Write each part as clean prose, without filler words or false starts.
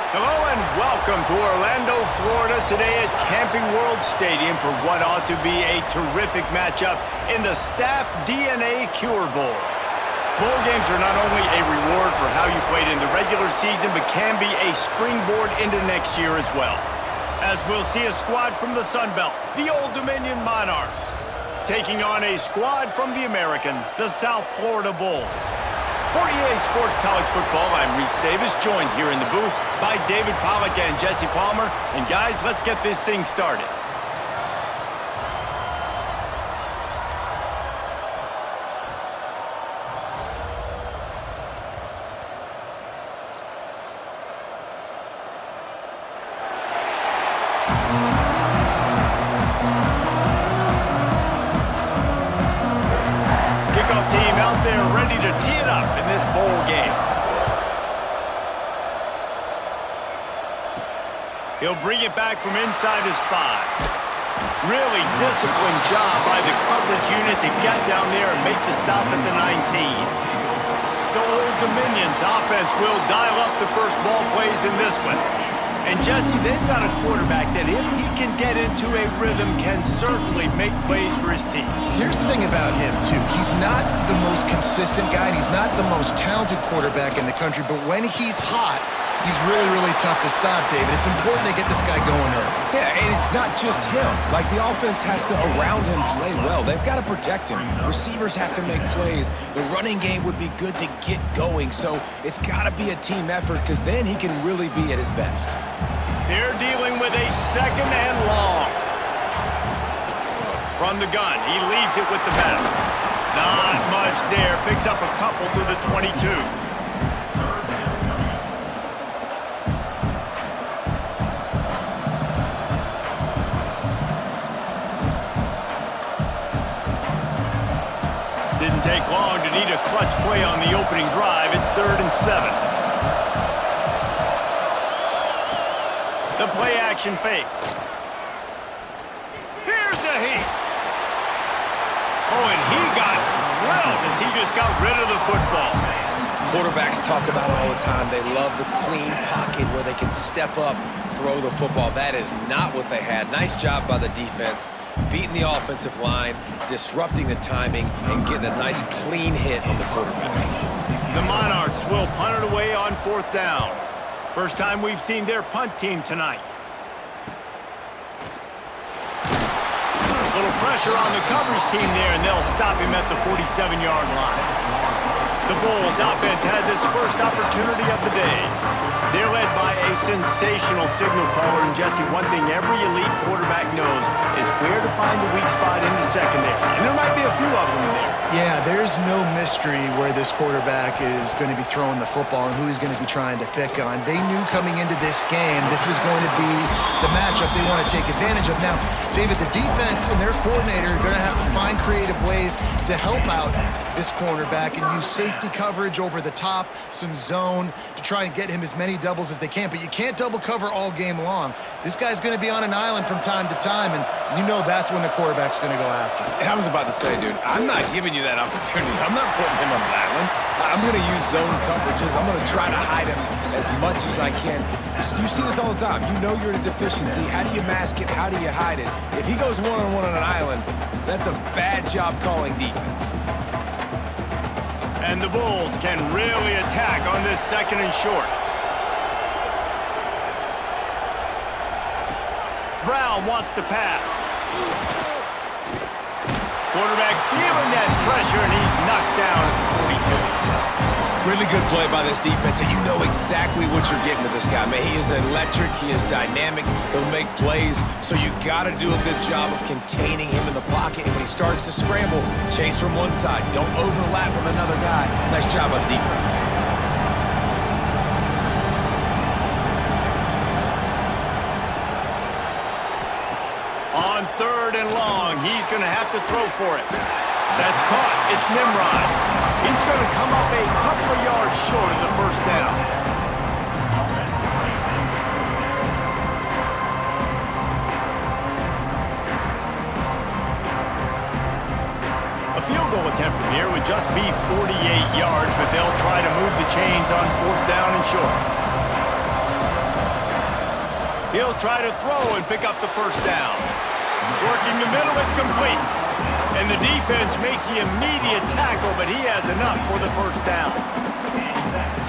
Hello and welcome to Orlando, Florida today at Camping World Stadium for what ought to be a terrific matchup in the Staff DNA Cure Bowl. Bowl games are not only a reward for how you played in the regular season, but can be a springboard into next year as well. As we'll see a squad from the Sun Belt, the Old Dominion Monarchs, taking on a squad from the American, the South Florida Bulls. For EA Sports College Football, I'm Reese Davis, joined here in the booth by David Pollack and Jesse Palmer. And guys, let's get this thing started. Kickoff team out there ready to tee it up in this bowl game. He'll bring it back from inside his 5. Really disciplined job by the coverage unit to get down there and make the stop at the 19. So Old Dominion's offense will dial up the first ball plays in this one. And Jesse, they've got a quarterback that if he can get into a rhythm can certainly make plays for his team. Here's the thing about him, too. He's not the most consistent guy, and he's not the most talented quarterback in the country, but when he's hot, he's really, really tough to stop, David. It's important they get this guy going early. Yeah, and it's not just him. Like, the offense has to, around him, play well. They've got to protect him. Receivers have to make plays. The running game would be good to get going, so it's got to be a team effort because then he can really be at his best. They're dealing with a second and long. From the gun, he leaves it with the back. Not much there. Picks up a couple to the 22. Didn't take long to need a clutch play on the opening drive. It's 3rd and 7. The play-action fake. Here's a heat. Oh, and he got drilled as he just got rid of the football. Quarterbacks talk about it all the time. They love the clean pocket where they can step up, throw the football. That is not what they had. Nice job by the defense, beating the offensive line, disrupting the timing, and getting a nice clean hit on the quarterback. The Monarchs will punt it away on 4th down. First time we've seen their punt team tonight. A little pressure on the coverage team there, and they'll stop him at the 47-yard line. The Bulls offense has its first opportunity of the day. They're led by a sensational signal caller, and Jesse, one thing every elite quarterback knows is where to find the weak spot in the secondary. And there might be a few of them there. Yeah, there's no mystery where this quarterback is going to be throwing the football and who he's going to be trying to pick on. They knew coming into this game this was going to be the matchup they want to take advantage of. Now, David, the defense and their coordinator are going to have to find creative ways to help out this cornerback and use safety coverage over the top, some zone to try and get him as many doubles as they can. But you can't double cover all game long. This guy's going to be on an island from time to time, and you know that's when the quarterback's going to go after him. I was about to say, dude, I'm not giving you that opportunity. I'm not putting him on an island. I'm going to use zone coverages. I'm going to try to hide him as much as I can. You see this all the time. You know you're in a deficiency. How do you mask it? How do you hide it? If he goes one-on-one on an island, that's a bad job calling defense. And the Bulls can really attack on this 2nd and short. Brown wants to pass. Quarterback feeling that pressure, and he's knocked down at the 42. Really good play by this defense, and you know exactly what you're getting with this guy, man. He is electric. He is dynamic. He'll make plays, so you got to do a good job of containing him in the pocket. And when he starts to scramble, chase from one side. Don't overlap with another guy. Nice job by the defense. On 3rd and long, he's going to have to throw for it. That's caught. It's Nimrod. He's going to come up a couple of yards short of the 1st down. A field goal attempt from here would just be 48 yards, but they'll try to move the chains on 4th down and short. He'll try to throw and pick up the first down. Working the middle, it's complete. And the defense makes the immediate tackle, but he has enough for the first down.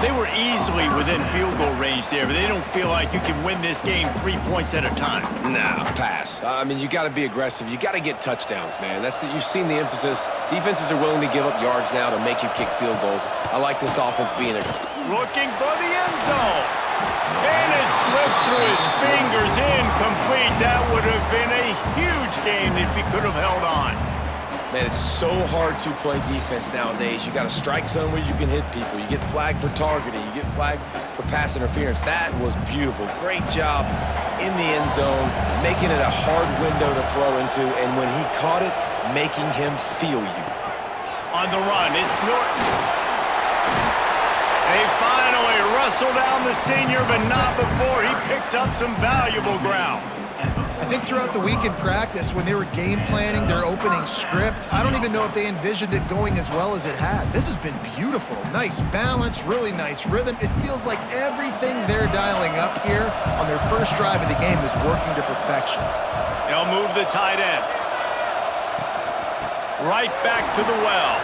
They were easily within field goal range there, but they don't feel like you can win this game 3 points at a time. Nah, pass. I mean, you got to be aggressive. You got to get touchdowns, man. You've seen the emphasis. Defenses are willing to give up yards now to make you kick field goals. I like this offense being looking for the end zone. And it slips through his fingers, incomplete. That would have been a huge game if he could have held on. Man, it's so hard to play defense nowadays. You got to strike zone where you can hit people. You get flagged for targeting. You get flagged for pass interference. That was beautiful. Great job in the end zone, making it a hard window to throw into, and when he caught it, making him feel you. On the run, it's Norton. They finally wrestle down the senior, but not before he picks up some valuable ground. I think throughout the week in practice, when they were game planning their opening script, I don't even know if they envisioned it going as well as it has. This has been beautiful. Nice balance, really nice rhythm. It feels like everything they're dialing up here on their first drive of the game is working to perfection. They'll move the tight end. Right back to the well.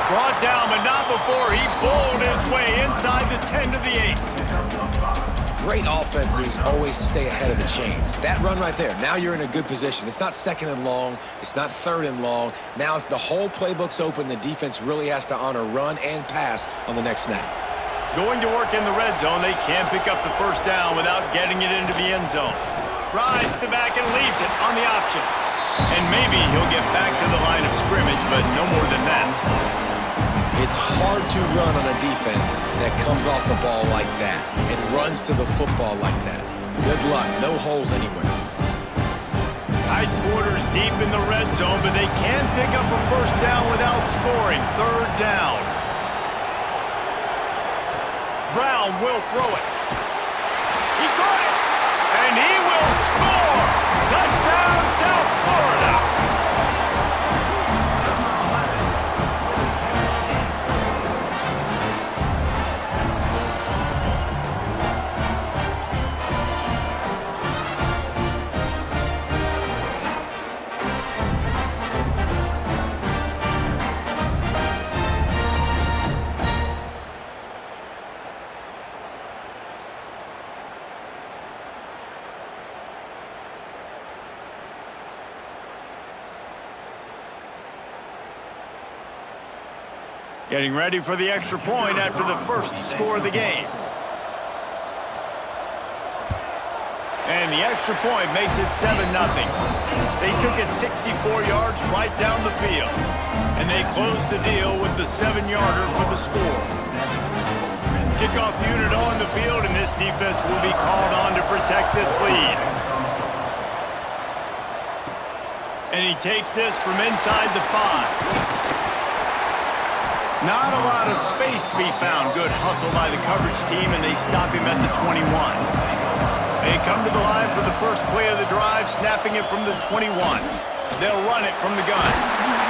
Brought down, but not before he bowled his way inside the 10 to the 8. Great offenses always stay ahead of the chains. That run right there, now you're in a good position. It's not second and long. It's not third and long. Now it's the whole playbook's open. The defense really has to honor run and pass on the next snap. Going to work in the red zone, they can't pick up the first down without getting it into the end zone. Rides the back and leaves it on the option. And maybe he'll get back to the line of scrimmage, but no more than that. It's hard to run on a defense that comes off the ball like that and runs to the football like that. Good luck. No holes anywhere. Tight quarters deep in the red zone, but they can pick up a first down without scoring. Third down. Brown will throw it. He caught it, and he will score. Touchdown, South Florida. Getting ready for the extra point after the first score of the game. And the extra point makes it 7-0. They took it 64 yards right down the field. And they closed the deal with the 7-yarder for the score. Kickoff unit on the field, and this defense will be called on to protect this lead. And he takes this from inside the 5. Not a lot of space to be found. Good hustle by the coverage team, and they stop him at the 21. They come to the line for the first play of the drive, snapping it from the 21. They'll run it from the gun.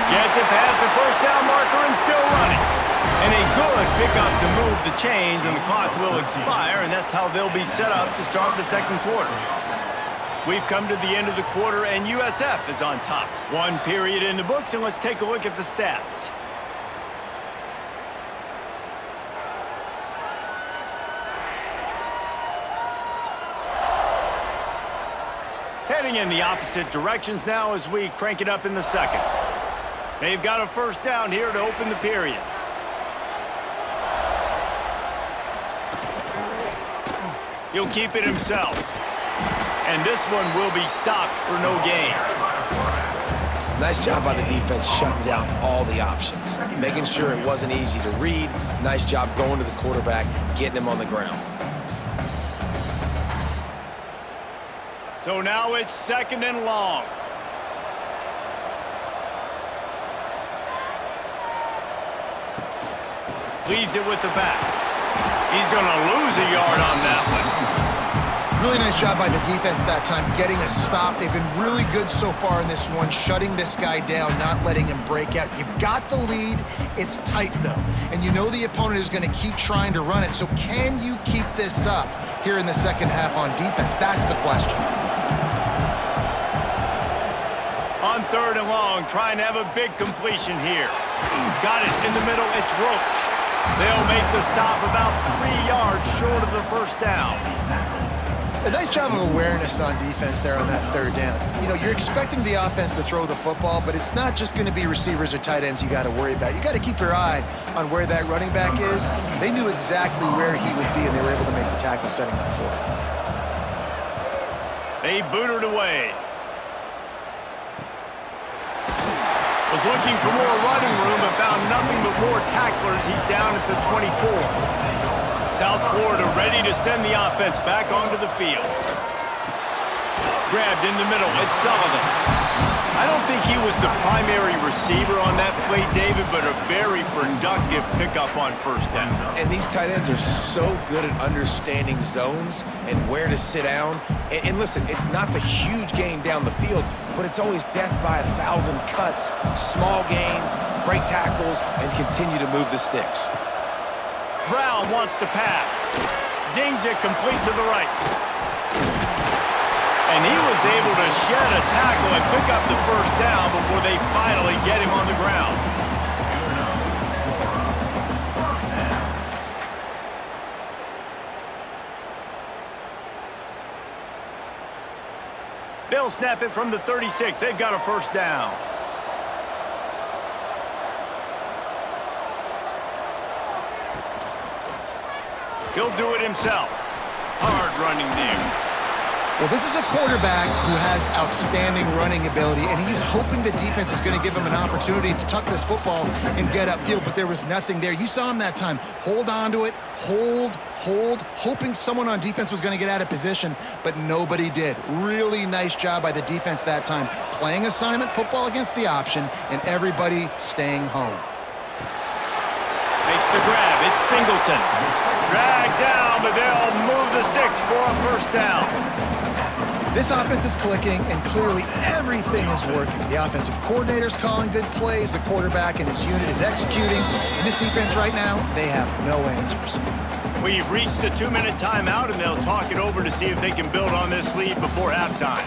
Gets it past the first down marker and still running. And a good pickup to move the chains, and the clock will expire, and that's how they'll be set up to start the second quarter. We've come to the end of the quarter, and USF is on top. One period in the books, and let's take a look at the stats. Heading in the opposite directions now as we crank it up in the second. They've got a first down here to open the period. He'll keep it himself. And this one will be stopped for no gain. Nice job by the defense shutting down all the options, making sure it wasn't easy to read. Nice job going to the quarterback, getting him on the ground. So now it's second and long. Leaves it with the back. He's going to lose a yard on that one. Really nice job by the defense that time, getting a stop. They've been really good so far in this one, shutting this guy down, not letting him break out. You've got the lead. It's tight, though. And you know the opponent is going to keep trying to run it. So can you keep this up? here in the second half on defense? That's the question. On 3rd and long, trying to have a big completion here. Got it in the middle. It's Roach. They'll make the stop about 3 yards short of the first down. A nice job of awareness on defense there on that 3rd down. You know, you're expecting the offense to throw the football, but it's not just going to be receivers or tight ends you got to worry about. You got to keep your eye on where that running back is. They knew exactly where he would be, and they were able to make the tackle setting up 4th. They booted away. Was looking for more running room, but found nothing but more tacklers. He's down at the 24. South Florida ready to send the offense back onto the field. Grabbed in the middle. It's Sullivan. I don't think he was the primary receiver on that play, David, but a very productive pickup on 1st down. And these tight ends are so good at understanding zones and where to sit down. And listen, it's not the huge gain down the field, but it's always death by 1,000 cuts, small gains, break tackles, and continue to move the sticks. Brown wants to pass. Zings it complete to the right. And he was able to shed a tackle and pick up the 1st down before they finally get him on the ground. They'll snap it from the 36. They've got a 1st down. He'll do it himself. Hard running there. Well, this is a quarterback who has outstanding running ability, and he's hoping the defense is going to give him an opportunity to tuck this football and get upfield, but there was nothing there. You saw him that time. Hold on to it, hold, hoping someone on defense was going to get out of position, but nobody did. Really nice job by the defense that time. Playing assignment football against the option, and everybody staying home. Makes the grab. It's Singleton. Dragged down, but they'll move the sticks for a 1st down. This offense is clicking, and clearly everything is working. The offensive coordinator's calling good plays. The quarterback and his unit is executing. And this defense right now, they have no answers. We've reached the 2-minute timeout, and they'll talk it over to see if they can build on this lead before halftime.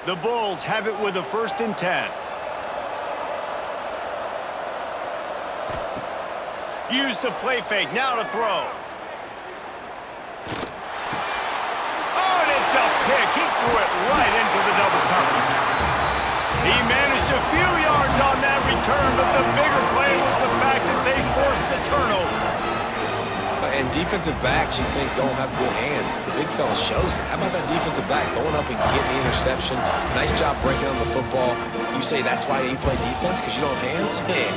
The Bulls have it with a 1st and 10. Use the play fake, now to throw. Oh, and it's a pick. He threw it right into the double coverage. He managed a few yards on that return, but the bigger play was the fact that they forced the turnover. And defensive backs, you think, don't have good hands. The big fella shows it. How about that defensive back going up and getting the interception? Nice job breaking on the football. You say that's why you play defense, because you don't have hands? Yeah.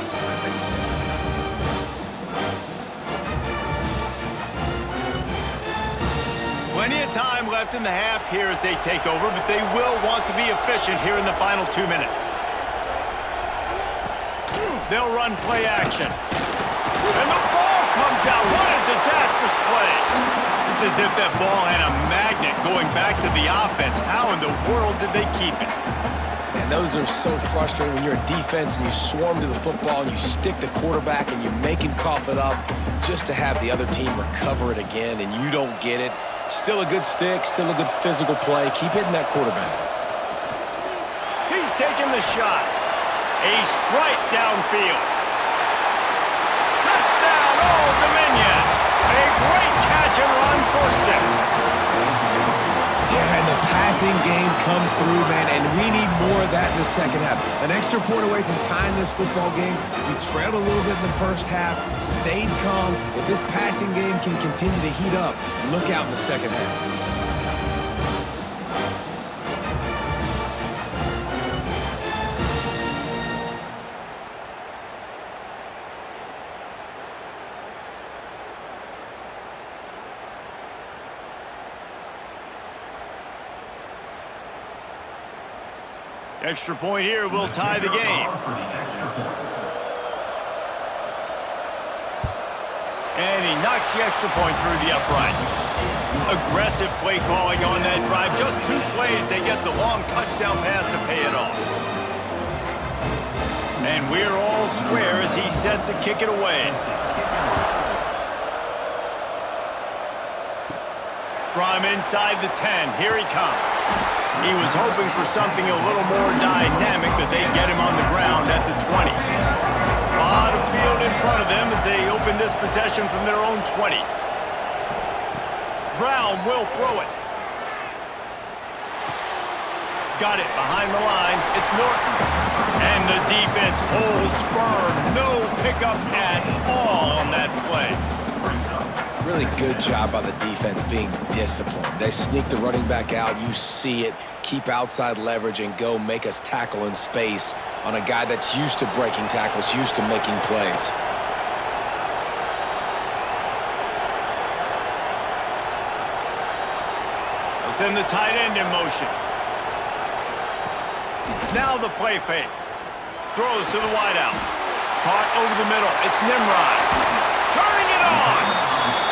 Plenty of time left in the half here as they take over, but they will want to be efficient here in the final 2 minutes. They'll run play action. And the ball comes out. What a disastrous play. It's as if that ball had a magnet going back to the offense. How in the world did they keep it? And those are so frustrating when you're a defense and you swarm to the football and you stick the quarterback and you make him cough it up just to have the other team recover it again and you don't get it. Still a good stick, still a good physical play. Keep hitting that quarterback. He's taking the shot. A strike downfield. Touchdown, Old Dominion. A great catch and run for 6. Yeah, and the passing game comes through, man, and we need more of that in the second half. An extra point away from tying this football game. You trailed a little bit in the first half, stayed calm. If this passing game can continue to heat up, look out in the second half. Extra point here will tie the game. And he knocks the extra point through the uprights. Aggressive play calling on that drive. Just 2 plays, they get the long touchdown pass to pay it off. And we're all square as he's set to kick it away. From inside the 10, here he comes. He was hoping for something a little more dynamic, but they get him on the ground at the 20. A lot of field in front of them as they open this possession from their own 20. Brown will throw it. Got it behind the line. It's Norton. And the defense holds firm. No pickup at all on that play. Really good job by the defense being disciplined. They sneak the running back out. You see it. Keep outside leverage and go make us tackle in space on a guy that's used to breaking tackles, used to making plays. They'll send the tight end in motion. Now the play fake. Throws to the wideout. Caught over the middle. It's Nimrod. Turning it on.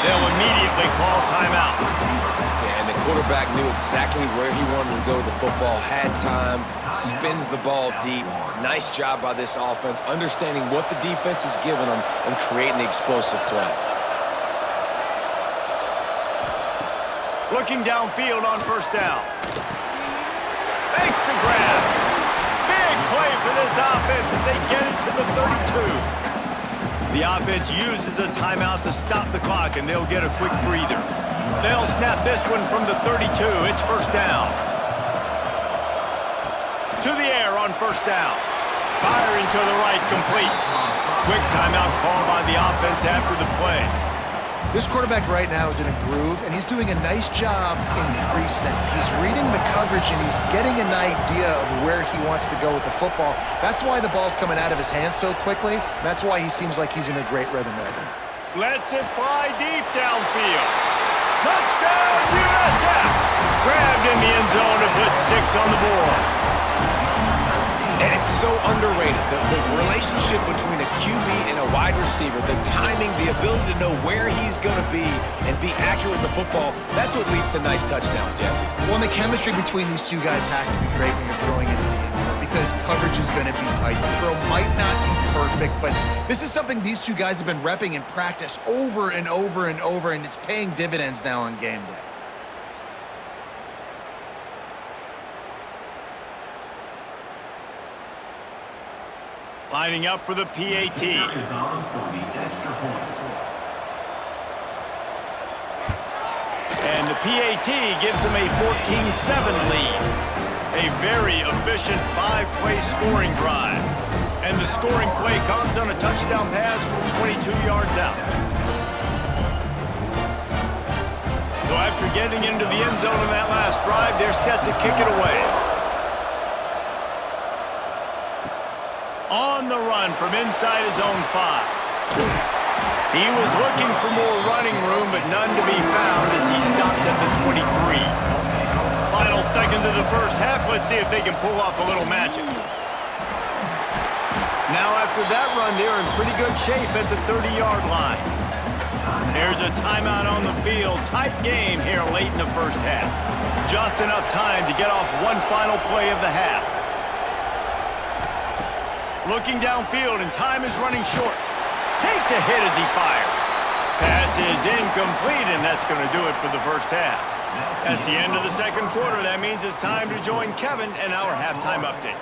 They'll immediately call timeout. Yeah, and the quarterback knew exactly where he wanted to go with the football. Had time. Spins the ball deep. Nice job by this offense, understanding what the defense is giving them and creating the explosive play. Looking downfield on first down. Makes the grab. Big play for this offense as they get it to the 32. The offense uses a timeout to stop the clock, and they'll get a quick breather. They'll snap this one from the 32. It's first down. To the air on first down. Firing to the right, complete. Quick timeout call by the offense after the play. This quarterback right now is in a groove, and he's doing a nice job in pre-snap. He's reading the coverage, and he's getting an idea of where he wants to go with the football. That's why the ball's coming out of his hands so quickly. That's why he seems like he's in a great rhythm right now. Lets it fly deep downfield. Touchdown, USF! Grabbed in the end zone to put 6 on the board. And it's so underrated, the relationship between a QB and a wide receiver, the timing, the ability to know where he's going to be and be accurate with the football, that's what leads to nice touchdowns, Jesse. Well, and the chemistry between these two guys has to be great when you're throwing into the end zone because coverage is going to be tight. The throw might not be perfect, but this is something these two guys have been repping in practice over and over and over, and it's paying dividends now on game day. Lining up for the PAT. And the PAT gives them a 14-7 lead. A very efficient 5-play scoring drive. And the scoring play comes on a touchdown pass from 22 yards out. So after getting into the end zone in that last drive, they're set to kick it away. On the run from inside his own 5. He was looking for more running room, but none to be found as he stopped at the 23. Final seconds of the first half. Let's see if they can pull off a little magic. Now after that run, they're in pretty good shape at the 30-yard line. There's a timeout on the field. Tight game here late in the first half. Just enough time to get off one final play of the half. Looking downfield, and time is running short. Takes a hit as he fires. Pass is incomplete, and that's going to do it for the first half. That's the end of the second quarter. That means it's time to join Kevin and our halftime update.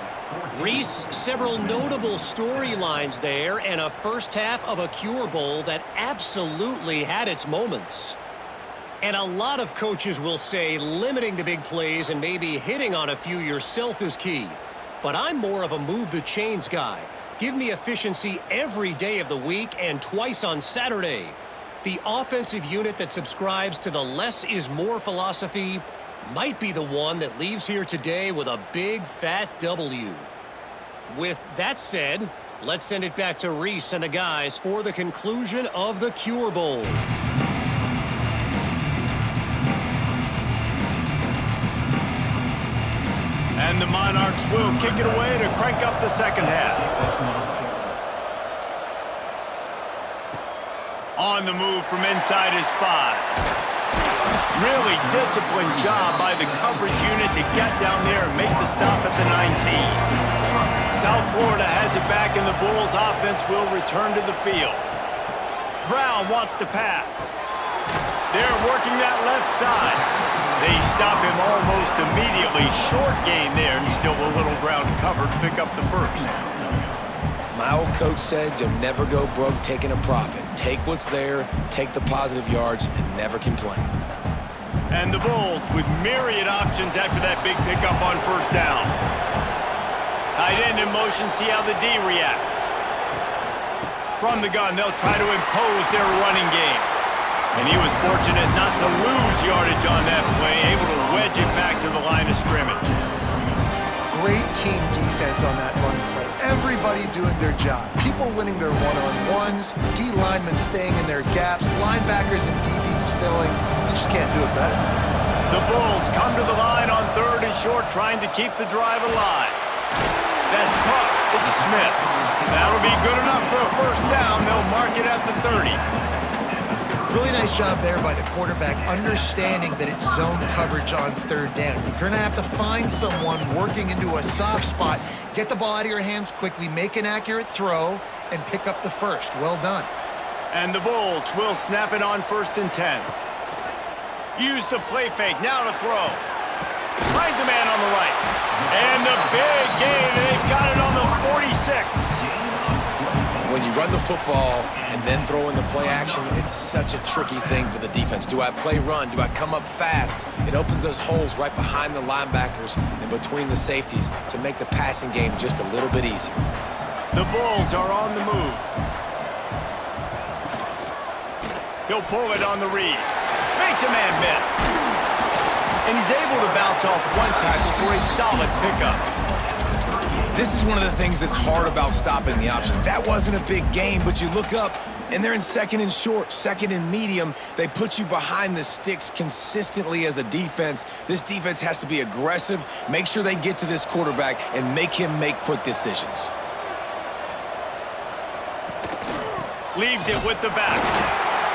Reese, several notable storylines there, and a first half of a Cure Bowl that absolutely had its moments. And a lot of coaches will say limiting the big plays and maybe hitting on a few yourself is key. But I'm more of a move the chains guy. Give me efficiency every day of the week and twice on Saturday. The offensive unit that subscribes to the less is more philosophy might be the one that leaves here today with a big fat W. With that said, let's send it back to Reese and the guys for the conclusion of the Cure Bowl. And the Monarchs will kick it away to crank up the second half. On the move from inside his 5. Really disciplined job by the coverage unit to get down there and make the stop at the 19. South Florida has it back, and the Bulls offense will return to the field. Brown wants to pass. They're working that left side. They stop him almost immediately. Short gain there, and still a little ground covered to pick up the first. My old coach said you'll never go broke taking a profit. Take what's there, take the positive yards, and never complain. And the Bulls with myriad options after that big pickup on first down. Tight end in motion, see how the D reacts. From the gun, they'll try to impose their running game. And he was fortunate not to lose yardage on that play, able to wedge it back to the line of scrimmage. Great team defense on that run play. Everybody doing their job. People winning their one-on-ones, D linemen staying in their gaps, linebackers and DBs filling. You just can't do it better. The Bulls come to the line on 3rd and short, trying to keep the drive alive. That's caught. It's Smith. That'll be good enough for a first down. They'll mark it at the 30. Really nice job there by the quarterback, understanding that it's zone coverage on 3rd down. You're going to have to find someone working into a soft spot, get the ball out of your hands quickly, make an accurate throw, and pick up the first. Well done. And the Bulls will snap it on 1st and 10. Use the play fake, now to throw. Finds a man on the right. And the big gain, and they've got it on the 46. When you run the football and then throw in the play action, it's such a tricky thing for the defense. Do I play run? Do I come up fast? It opens those holes right behind the linebackers and between the safeties to make the passing game just a little bit easier. The Bulls are on the move. He'll pull it on the read. Makes a man miss. And he's able to bounce off one tackle for a solid pickup. This is one of the things that's hard about stopping the option. That wasn't a big gain, but you look up, and they're in 2nd and short, 2nd and medium. They put you behind the sticks consistently as a defense. This defense has to be aggressive, make sure they get to this quarterback, and make him make quick decisions. Leaves it with the back.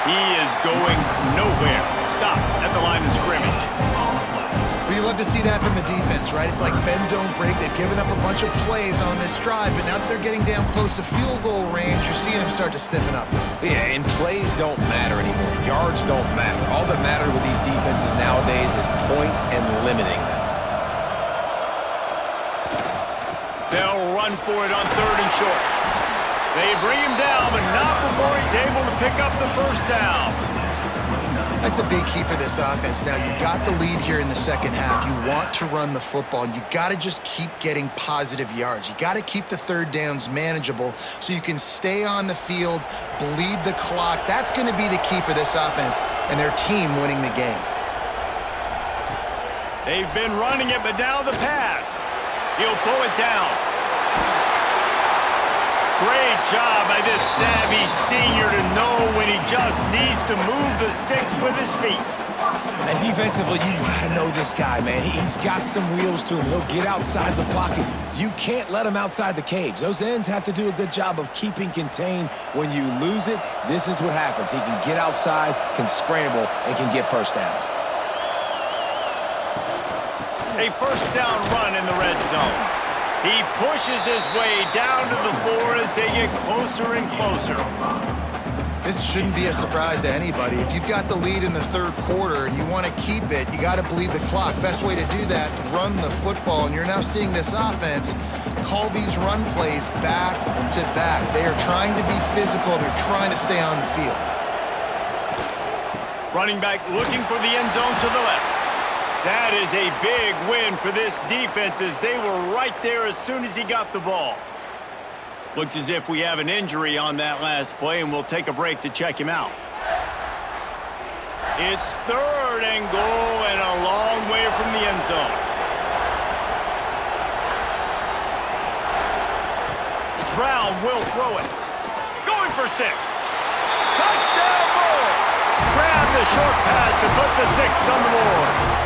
He is going nowhere. Stop at the line of scrimmage. Well, you love to see that from the defense, right? It's like bend, don't break. They've given up a bunch of plays on this drive, but now that they're getting down close to field goal range, you're seeing them start to stiffen up. Yeah, and plays don't matter anymore. Yards don't matter. All that matters with these defenses nowadays is points and limiting them. They'll run for it on 3rd and short. They bring him down, but not before he's able to pick up the first down. That's a big key for this offense. Now, you've got the lead here in the second half. You want to run the football, and you got to just keep getting positive yards. You got to keep the 3rd downs manageable so you can stay on the field, bleed the clock. That's going to be the key for this offense and their team winning the game. They've been running it, but now the pass. He'll pull it down. Great job by this savvy senior to know when he just needs to move the sticks with his feet. And defensively, you gotta know this guy, man. He's got some wheels to him. He'll get outside the pocket. You can't let him outside the cage. Those ends have to do a good job of keeping contained. When you lose it, this is what happens. He can get outside, can scramble, and can get first downs. A first down run in the red zone. He pushes his way down to the 4 as they get closer and closer. This shouldn't be a surprise to anybody. If you've got the lead in the 3rd quarter and you want to keep it, you got to bleed the clock. Best way to do that, run the football. And you're now seeing this offense call these run plays back to back. They are trying to be physical. They're trying to stay on the field. Running back looking for the end zone to the left. That is a big win for this defense as they were right there as soon as he got the ball. Looks as if we have an injury on that last play, and we'll take a break to check him out. It's 3rd and goal and a long way from the end zone. Brown will throw it. Going for 6. Touchdown Bulls! Grab the short pass to put the 6 on the board.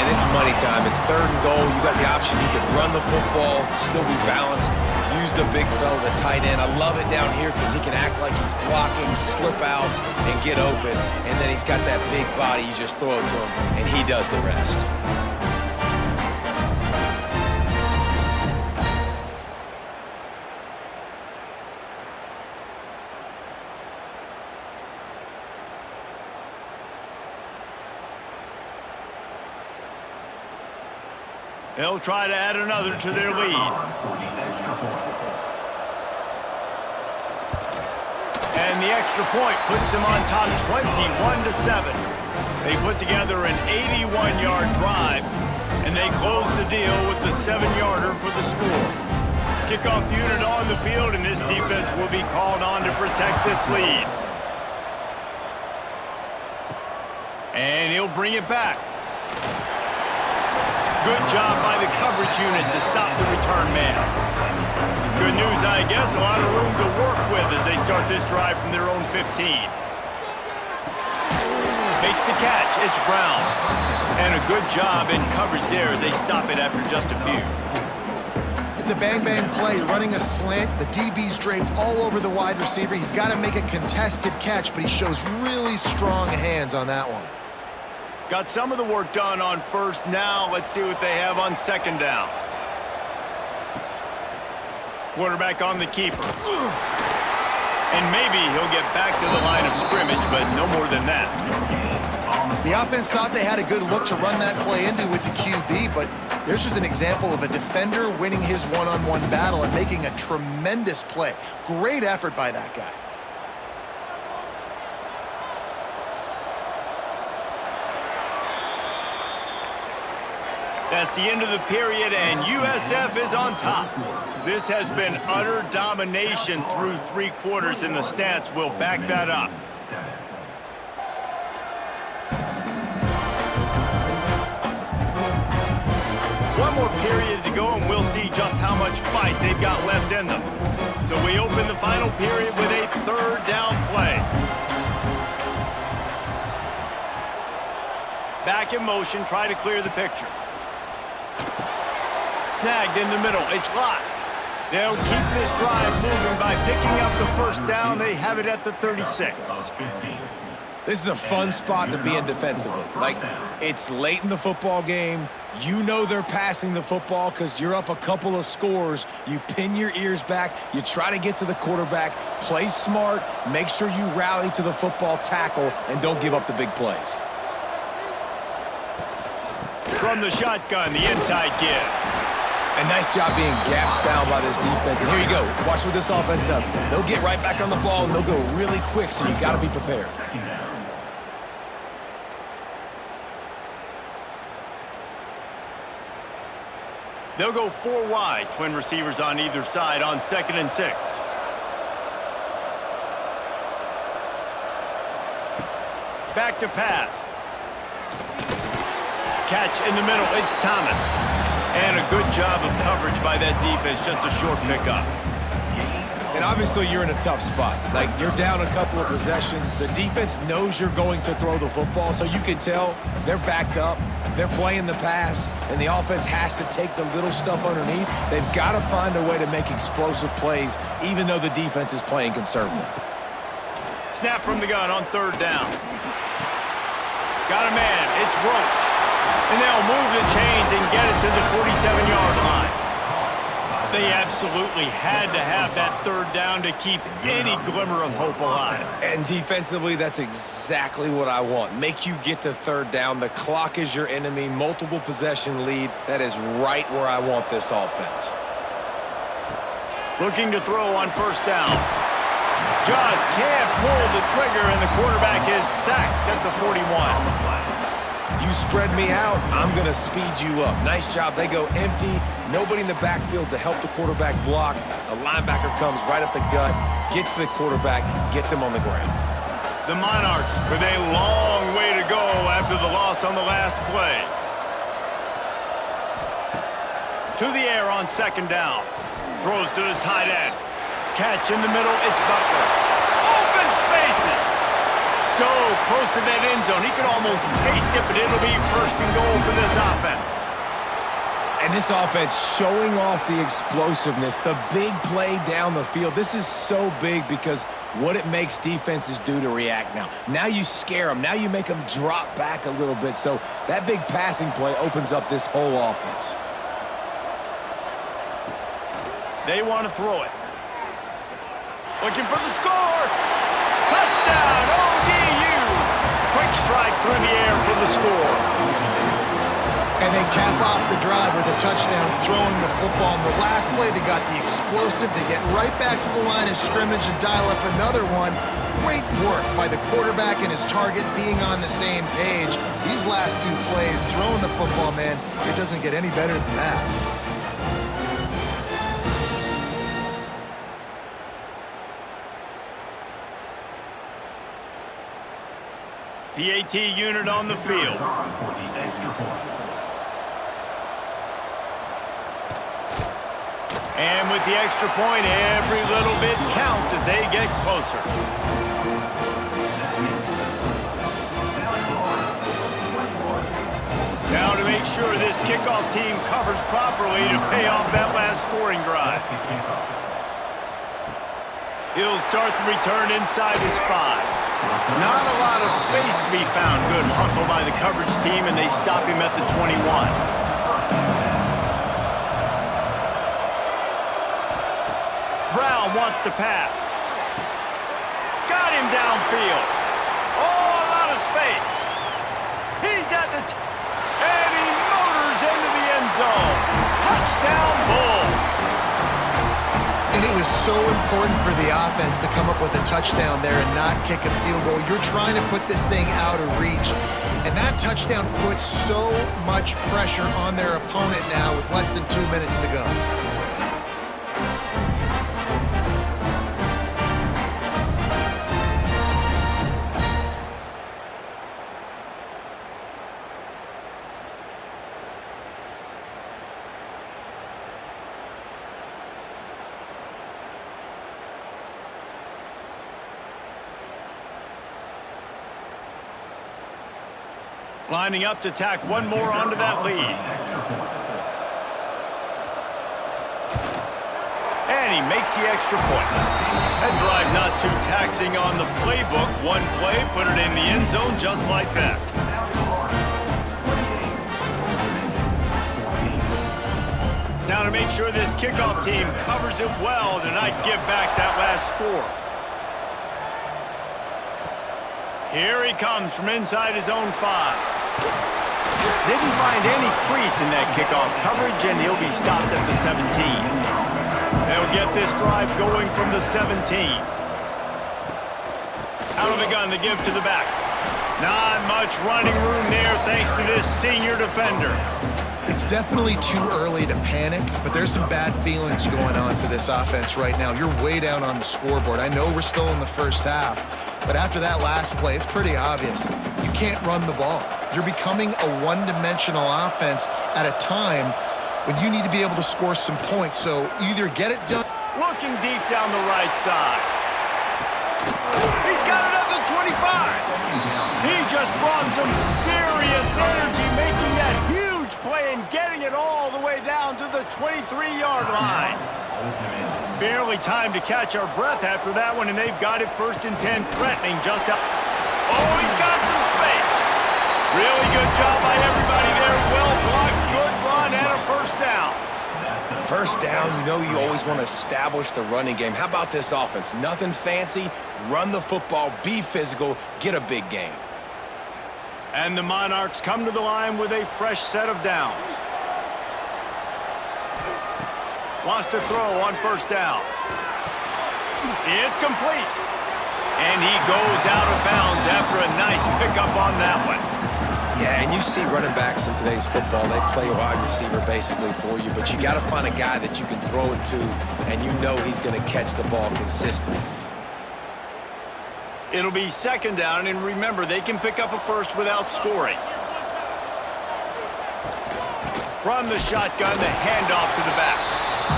And it's money time. It's 3rd and goal. You got the option. You can run the football, still be balanced, use the big fella, the tight end. I love it down here because he can act like he's blocking, slip out, and get open. And then he's got that big body. You just throw it to him, and he does the rest. They'll try to add another to their lead. And the extra point puts them on top 21-7. They put together an 81-yard drive, and they close the deal with the 7-yarder for the score. Kickoff unit on the field, and this defense will be called on to protect this lead. And he'll bring it back. Good job by the coverage unit to stop the return man. Good news, I guess, a lot of room to work with as they start this drive from their own 15. Makes the catch, it's Brown. And a good job in coverage there as they stop it after just a few. It's a bang-bang play, running a slant. The DB's draped all over the wide receiver. He's got to make a contested catch, but he shows really strong hands on that one. Got some of the work done on first. Now let's see what they have on second down. Quarterback on the keeper. And maybe he'll get back to the line of scrimmage, but no more than that. The offense thought they had a good look to run that play into with the QB, but there's just an example of a defender winning his one-on-one battle and making a tremendous play. Great effort by that guy. That's the end of the period, and USF is on top. This has been utter domination through 3 quarters, and the stats will back that up. One more period to go, and we'll see just how much fight they've got left in them. So we open the final period with a 3rd down play. Back in motion, try to clear the picture. Snagged in the middle, it's locked. They'll keep this drive moving by picking up the 1st down. They have it at the 36. This is a fun spot to be in defensively. Like, it's late in the football game. You know they're passing the football because you're up a couple of scores. You pin your ears back. You try to get to the quarterback. Play smart. Make sure you rally to the football tackle and don't give up the big plays. From the shotgun, the inside give. A nice job being gap sound by this defense. And here you go. Watch what this offense does. They'll get right back on the ball, and they'll go really quick, so you got to be prepared. They'll go 4 wide, twin receivers on either side on 2nd and 6. Back to pass. Catch in the middle, it's Thomas. And a good job of coverage by that defense, just a short pickup. And obviously you're in a tough spot. Like, you're down a couple of possessions. The defense knows you're going to throw the football, so you can tell they're backed up. They're playing the pass, and the offense has to take the little stuff underneath. They've got to find a way to make explosive plays, even though the defense is playing conservative. Snap from the gun on 3rd down. Got a man, it's Roach. And they'll move the chains and get it to the 47-yard line. They absolutely had to have that 3rd down to keep any glimmer of hope alive. And defensively, that's exactly what I want. Make you get to 3rd down. The clock is your enemy. Multiple possession lead. That is right where I want this offense. Looking to throw on 1st down. Just can't pull the trigger, and the quarterback is sacked at the 41. You spread me out, I'm going to speed you up. Nice job. They go empty. Nobody in the backfield to help the quarterback block. A linebacker comes right up the gut, gets to the quarterback, gets him on the ground. The Monarchs with a long way to go after the loss on the last play. To the air on 2nd down. Throws to the tight end. Catch in the middle, it's Butler. Open spaces. So close to that end zone, he could almost taste it, but it'll be 1st and goal for this offense. And this offense showing off the explosiveness, the big play down the field. This is so big because what it makes defenses do to react now. Now you scare them. Now you make them drop back a little bit. So that big passing play opens up this whole offense. They want to throw it. Looking for the score. Touchdown, ODU. Quick strike through the air for the score. And they cap off the drive with a touchdown, throwing the football. In the last play, they got the explosive. They get right back to the line of scrimmage and dial up another one. Great work by the quarterback and his target being on the same page. These last two plays, throwing the football, man, it doesn't get any better than that. The AT unit on the field. And with the extra point, every little bit counts as they get closer. Now to make sure this kickoff team covers properly to pay off that last scoring drive. He'll start the return inside his 5. Not a lot of space to be found. Good hustle by the coverage team, and they stop him at the 21. Brown wants to pass. Got him downfield. Oh, a lot of space. He's at the and he motors into the end zone. Touchdown, Bulls. And it was so important for the offense to come up with a touchdown there and not kick a field goal. You're trying to put this thing out of reach. And that touchdown puts so much pressure on their opponent now with less than 2 minutes to go. Lining up to tack one more onto that lead. And he makes the extra point. That drive not too taxing on the playbook. One play, put it in the end zone just like that. Now to make sure this kickoff team covers it well to not give back that last score. Here he comes from inside his own 5. Didn't find any crease in that kickoff coverage, and he'll be stopped at the 17. They'll get this drive going from the 17. Out of the gun to give to the back. Not much running room there thanks to this senior defender. It's definitely too early to panic, but there's some bad feelings going on for this offense right now. You're way down on the scoreboard. I know we're still in the first half, but after that last play, it's pretty obvious. You can't run the ball. You're becoming a one-dimensional offense at a time when you need to be able to score some points. So either get it done. Looking deep down the right side. He's got it at the 25. He just brought some serious energy, making that huge play and getting it all the way down to the 23-yard line. Barely time to catch our breath after that one, and they've got it 1st and 10, threatening just out. Oh, he's got some space. Really good job by everybody there. Well blocked, good run, and a 1st down. First down, you know you always want to establish the running game. How about this offense? Nothing fancy. Run the football, be physical, get a big gain. And the Monarchs come to the line with a fresh set of downs. Wants to throw on 1st down. It's complete. And he goes out of bounds after a nice pickup on that one. Yeah, and you see running backs in today's football, they play wide receiver basically for you, but you got to find a guy that you can throw it to, and you know he's going to catch the ball consistently. It'll be 2nd down, and remember, they can pick up a 1st without scoring. From the shotgun, the handoff to the back.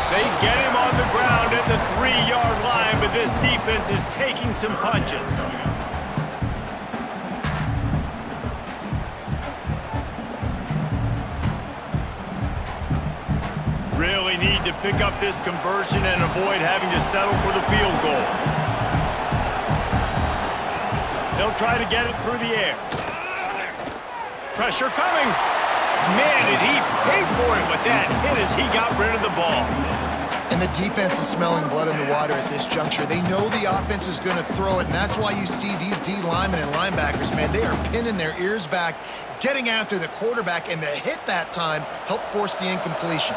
They get him on the ground at the 3-yard line, but this defense is taking some punches. Really need to pick up this conversion and avoid having to settle for the field goal. They'll try to get it through the air. Pressure coming. Man, did he pay for it with that hit as he got rid of the ball. And the defense is smelling blood in the water at this juncture. They know the offense is going to throw it, and that's why you see these D linemen and linebackers, man, they are pinning their ears back, getting after the quarterback, and the hit that time helped force the incompletion.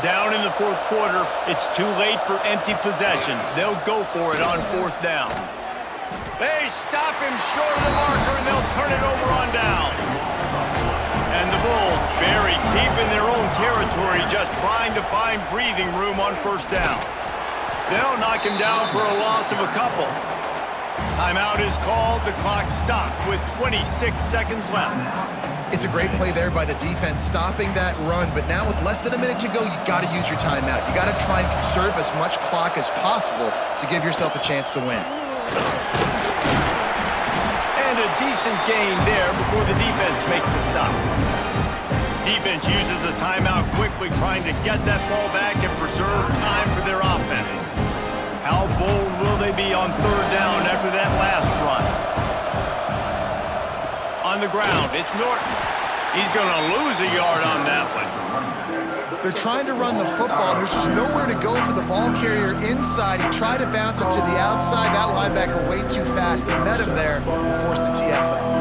Down in the fourth quarter, it's too late for empty possessions. They'll go for it on fourth down. They stop him short of the marker, and they'll turn it over on downs. And the Bulls buried deep in their own territory, just trying to find breathing room on first down. They'll knock him down for a loss of a couple. Timeout is called. The clock stopped with 26 seconds left. It's a great play there by the defense, stopping that run. But now with less than a minute to go, you got to use your timeout. You got to try and conserve as much clock as possible to give yourself a chance to win. And a decent gain there before the defense makes the stop. Defense uses a timeout quickly, trying to get that ball back and preserve time for their offense. How bold will they be on third down after that last run? On the ground, it's Norton. He's going to lose a yard on that one. They're trying to run the football. There's just nowhere to go for the ball carrier inside. He tried to bounce it to the outside. That linebacker way too fast. He met him there and forced the TFL.